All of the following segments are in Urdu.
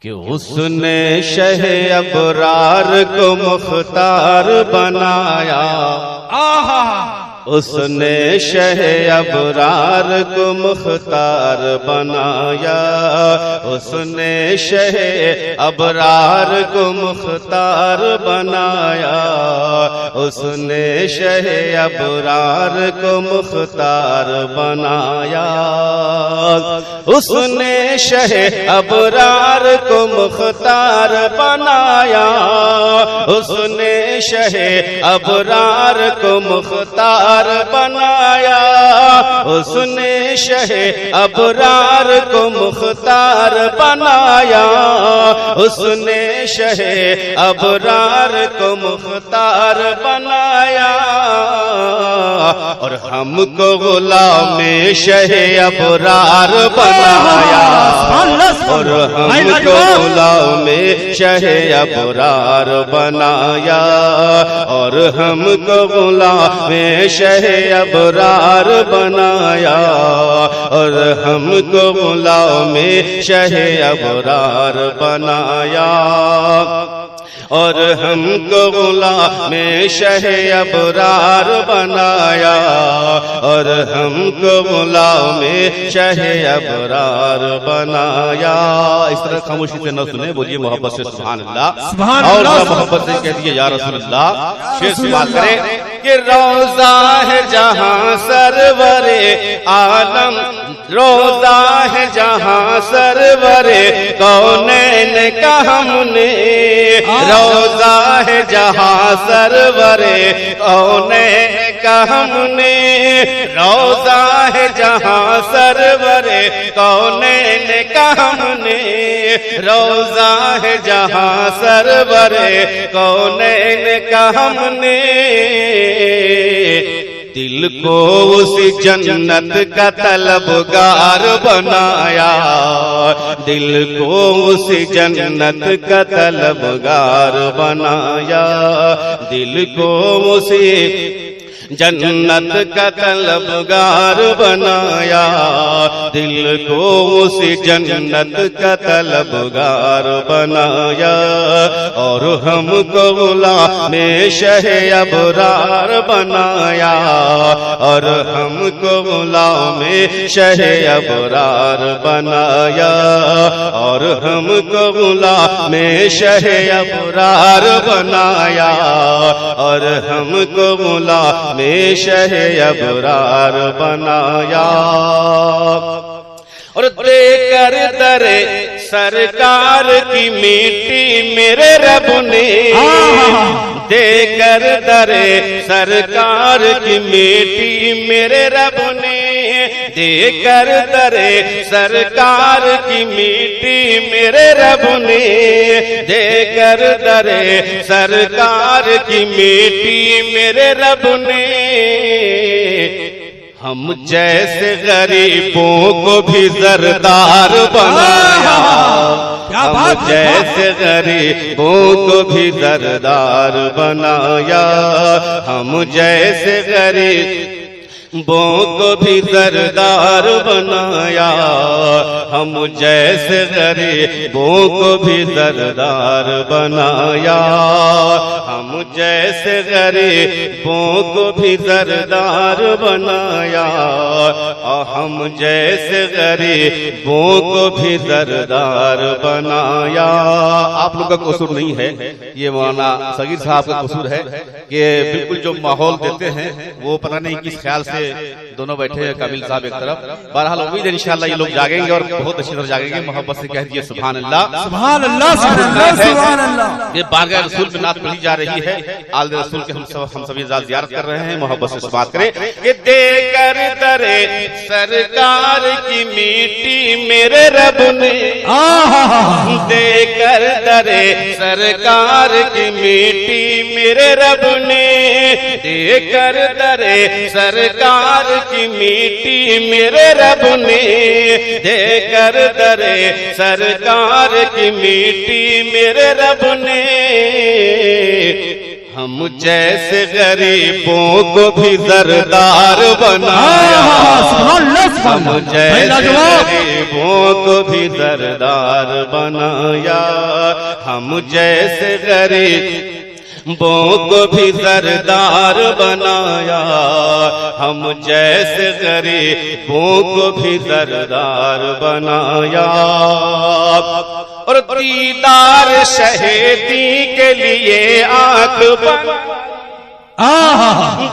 کہ اس نے شہ ابرار کو مختار بنایا، اس نے شہ ابرار کو مختار بنایا، اس نے شہ ابرار کو مختار بنایا، اس نے شہ ابرار کو مختار بنایا، اس نے شہ ابرار کو مختار بنایا، اس نے شہ ابرار کو مختار بنایا، اس نے شہ ابرار کو مختار بنایا، اس نے شہ ابرار کو مختار بنایا، اور ہم کو غلام شہ ابرار بنایا، اور ہم کو غلام شہ ابرار بنایا، اور ہم کو غلام شہ ابرار بنایا، اور ہم کو غلام شہ ابرار بنایا، اور ہم کو غلام شہ ابرار بنایا، اور ہم کو غلام شہ ابرار بنایا۔ اس طرح خاموشی سے نہ سنیں، بولیے محبت سے سبحان اللہ، اور محبت سے کہہ دیجیے یا رسول اللہ۔ شیر سے بات کریں کہ روضہ ہے جہاں سرور عالم، روضہ ہے جہاں سرور کونین کا ہم نے، روضہ ہے جہاں سرور کونین کا ہم نے، روضہ ہے جہاں سرور کونین کا ہم نے، روضہ ہے جہاں سرور کونین کا ہم نے، دل کو اس جنت کا طلبگار بنایا، دل کو اس جنت کا طلبگار بنایا، دل کو اس جنت کا طلبگار بنایا، دل کو اس جنت کا طلبگار بنایا، اور ہم کو غلام شہ ابرار بنایا، اور ہم کو غلام شہ ابرار بنایا، اور ہم کو غلام شہ ابرار بنایا، اور ہم کو غلام میں شہ ابرار بنایا، اور دے کر در سرکار کی میٹی میرے رب نے، دے کر در سرکار کی میٹی میرے رب نے، دے کر در سرکار کی میٹی میرے رب نے، دے کر در سرکار کی میٹی میرے رب نے، ہم جیسے غریبوں کو بھی زردار بنایا، ہم جیسے غریبوں کو بھی زردار بنایا، ہم جیسے غریبوں کو بھی زردار بنایا، ہم جیسے غریبوں کو بھی زردار بنایا، ہم جیسے غریبوں کو بھی زردار بنایا، اور ہم جیسے غریبوں کو بھی زردار بنایا۔ آپ لوگ کا قصور نہیں ہے، یہ مولانا صغیر صاحب کا قصور ہے کہ بالکل جو ماحول دیتے ہیں وہ پتہ نہیں کس خیال سے دونوں بیٹھے ہیں، کامل صاحب ایک طرف۔ بہرحال امید ہے انشاءاللہ یہ لوگ جاگیں گے اور بہت اچھی طرح جاگیں گے۔ محبت سے کہہ دیجیے سبحان اللہ، سبحان اللہ، سبحان اللہ۔ یہ بارگاہ رسول پہ نعت پڑھی جا رہی ہے، آل رسول کے ہم سبھی زیارت کر رہے ہیں۔ محبت سے بات کریں کہ دے کر در سرکار کی میٹی میرے رب نے، دے کر در سرکار کی میٹی میرے رب نے، دے کر در سرکار کی میٹی میرے رب نے، دے کر در سرکار کی میٹی میرے رب نے، ہم جیسے غریبوں کو بھی زردار بنایا ہم جیسے غریبوں کو بھی زردار بنایا ہم جیسے غریبوں کو بھی زردار بنایا ہم جیسے غریبوں کو بھی زردار بنایا اور دیدار شہیدی کے لیے آنکھ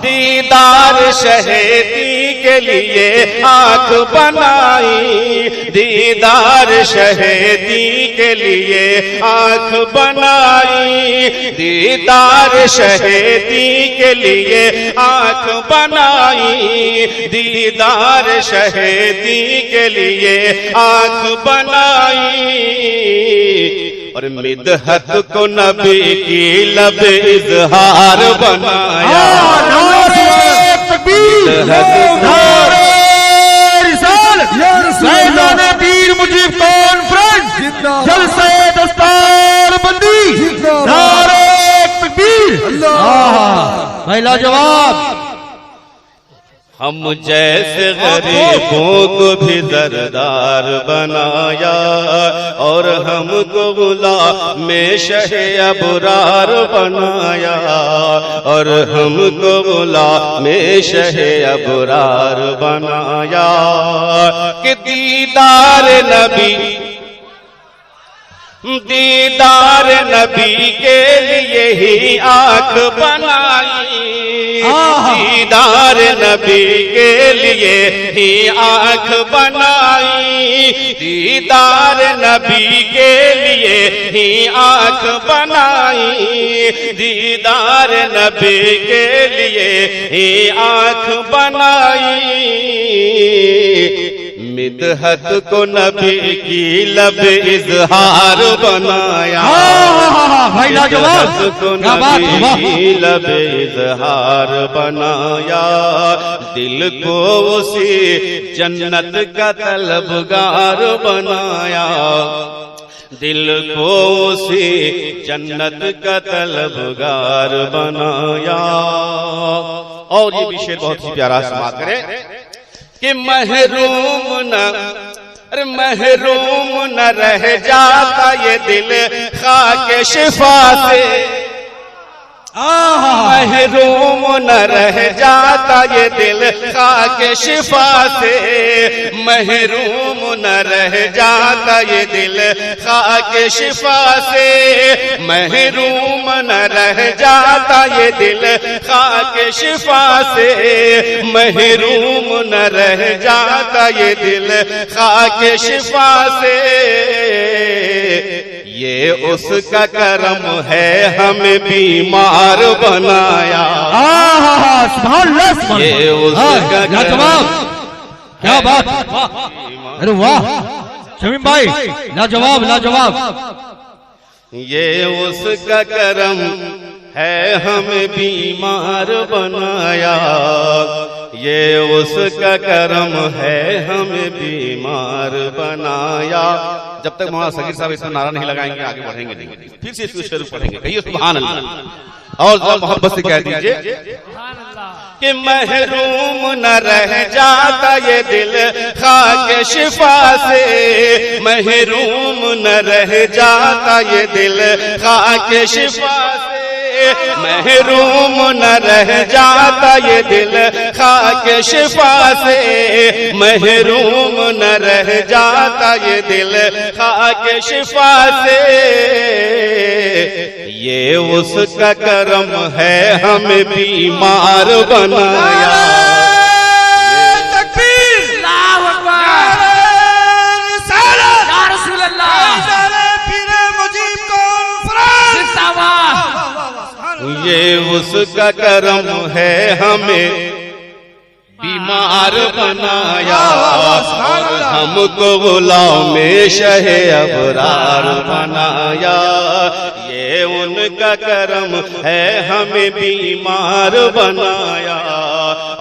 دیدار شہیدی کے لیے آنکھ بنائی دیدار شہیدی کے لیے آنکھ بنائی دیدار شہیدی کے لیے آنکھ بنائی دیدار شہیدی کے لیے آنکھ بنائی اور مدحت کو نبی کی لب اظہار بنایا میدان پیر مجیب کانفرنس جلسہ دستار بندی نعرہ تکبیر بھائی لاجواب ہم جیسے غریبوں کو بھی زردار بنایا اور ہم کو غلام شہ ابرار بنایا اور ہم کو غلام شہ ابرار بنایا کہ دیدار نبی کے لیے ہی آنکھ بنائی دیدار نبی کے لیے ہی آنکھ بنائی دیدار نبی کے لیے ہی آنکھ بنائی دیدار نبی کے لیے ہی آنکھ بنائی مدحت کو نبی کی لب اظہار بنایا مدحت کو نبی کی لب اظہار بنایا دل کو اسی جنت کا طلبگار بنایا دل کو اسی جنت کا طلبگار بنایا اور یہ بھی شعر بہت ہی پیارا سماعت کرے کہ محروم نہ رہ جاتا یہ دل خاک شفا سے محروم نہ رہ جاتا یہ دل خاک شفا سے محروم نہ رہ جاتا یہ دل خاک شفا سے محروم نہ رہ جاتا یہ دل خاک شفا سے محروم نہ رہ جاتا یہ دل خاک شفا سے یہ اس کا کرم ہے ہمیں بیمار بنایا یہ اس کا کرم کیا بات ارے واہ شمیم بھائی لاجواب لاجواب یہ اس کا کرم ہے ہمیں بیمار بنایا یہ اس کا کرم ہے ہمیں بیمار بنایا جب تک مولانا صغیر صاحب اس میں نعرہ نہیں لگائیں گے آگے بڑھیں گے نہیں پھر سے اس کو شروع پڑھیں گے کہیے سبحان اللہ اور ذرا محبت سے کہہ دیجئے کہ محروم نہ رہ جاتا یہ دل خاک شفا سے محروم نہ رہ جاتا یہ دل خاک شفا سے محروم نہ رہ جاتا یہ دل خاک شفا سے محروم نہ رہ جاتا یہ دل خاک شفا سے یہ اس کا کرم ہے ہمیں بیمار بنایا یہ اس کا کرم ہے ہمیں بیمار بنایا اور ہم کو غلام شہ ابرار بنایا یہ ان کا کرم ہے ہمیں بیمار بنایا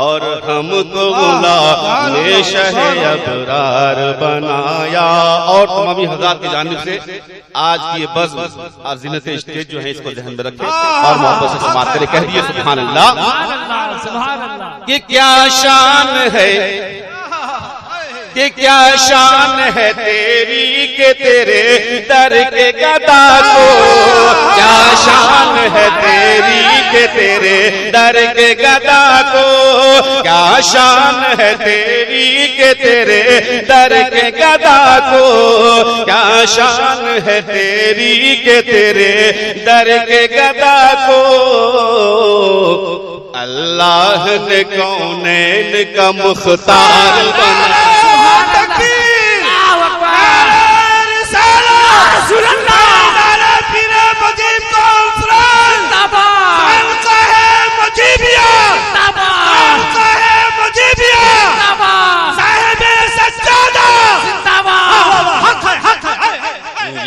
اور ہم کو غلام شہ ابرار بنایا. اور تمامی حضرات کی جانب سے آج کی یہ بزم اور زینت اسٹیج جو ہے اس کو ذہن میں رکھیں اور محبت سے سماعت کریں. کہہ دیے سبحان اللہ. کہ کیا شان ہے، کہ کیا شان ہے تیری کہ تیرے در کے گدا کو، کیا شان ہے تیری کہ تیرے در کے گدا کو، کیا شان ہے تیری کہ تیرے در کے گدا کو، کیا شان ہے تیری کہ تیرے در کے گدا کو. اللہ نے کونین کا مختار بنا.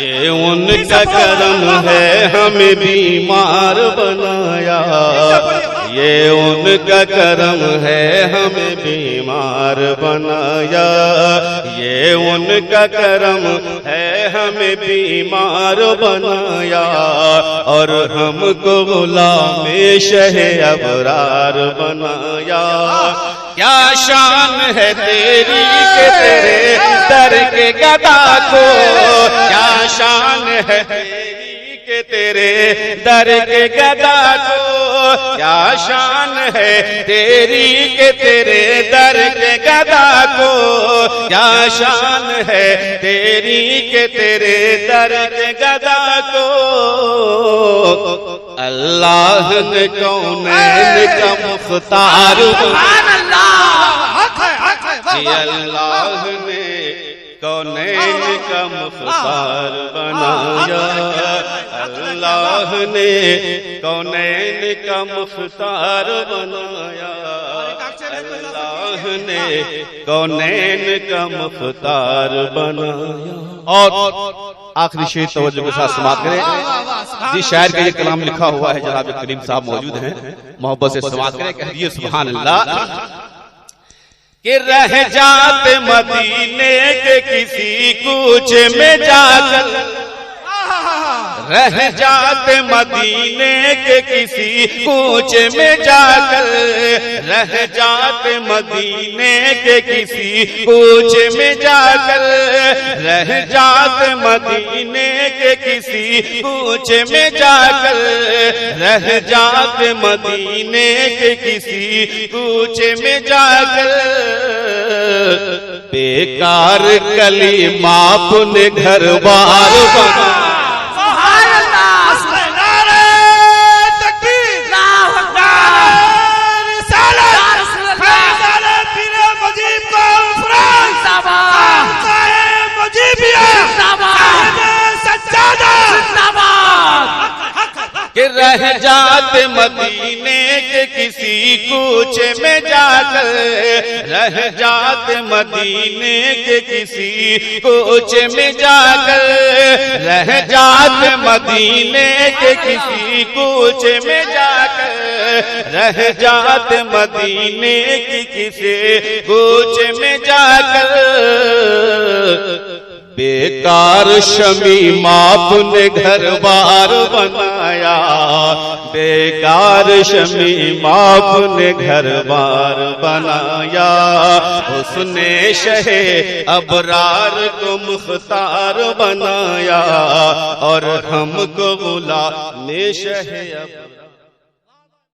یہ ان کا کرم ہے ہمیں بیمار بنایا، یہ ان کا کرم ہے ہمیں بیمار بنایا، یہ ان کا کرم ہے ہمیں بیمار بنایا، اور ہم کو غلام شہ ابرار بنایا. کیا شان ہے تیری کہ تیرے در کے گدا کو، کیا شان ہے تیری کہ تیرے در کے گدا کو، کیا شان ہے تیری کہ تیرے در کے گدا کو، کیا شان ہے تیری کہ تیرے در کے گدا کو. اللہ نے کونین کا مختار بنایا، اللہ نے کونین کا مختار بنایا، اللہ نے کونین کا مختار بنایا، اللہ نے کونین کا مختار بنایا. اور آخری شعر توجہ کے ساتھ سماعت کریں. جس شاعر کا یہ کلام لکھا ہوا ہے جناب کریم صاحب موجود ہیں، محبت سے سماعت کریں. کہہ دیے سبحان اللہ. کہ رہ جاتے مدینے کے کسی کوچے میں جا کر، رہ جاتے مدینے کے کسی کوچے میں جا کر، رہ جاتے مدینے کے کسی کوچے میں جا کر، رہ جاتے مدینے کے کسی کوچے میں جا کر، رہ جاتے مدینے کے کسی کوچے میں جا کر. بیکار کلمہ اپنے گھر بار بنا، کہ رہ جاتے مدینے کے کسی کوچے میں جا کر، رہ جاتے مدینے کے کسی کوچے میں جا کر، رہ جاتے مدینے کے کسی کوچے میں جا کر، رہ جاتے مدینے کے کسی کوچے میں جا کر. بیکار شمیم اپنے گھر بار بنایا، بیکار شمیم اپنے گھر بار بنایا، اس نے شہ ابرار کو مختار بنایا، اور ہم کو غلام شہ ابرار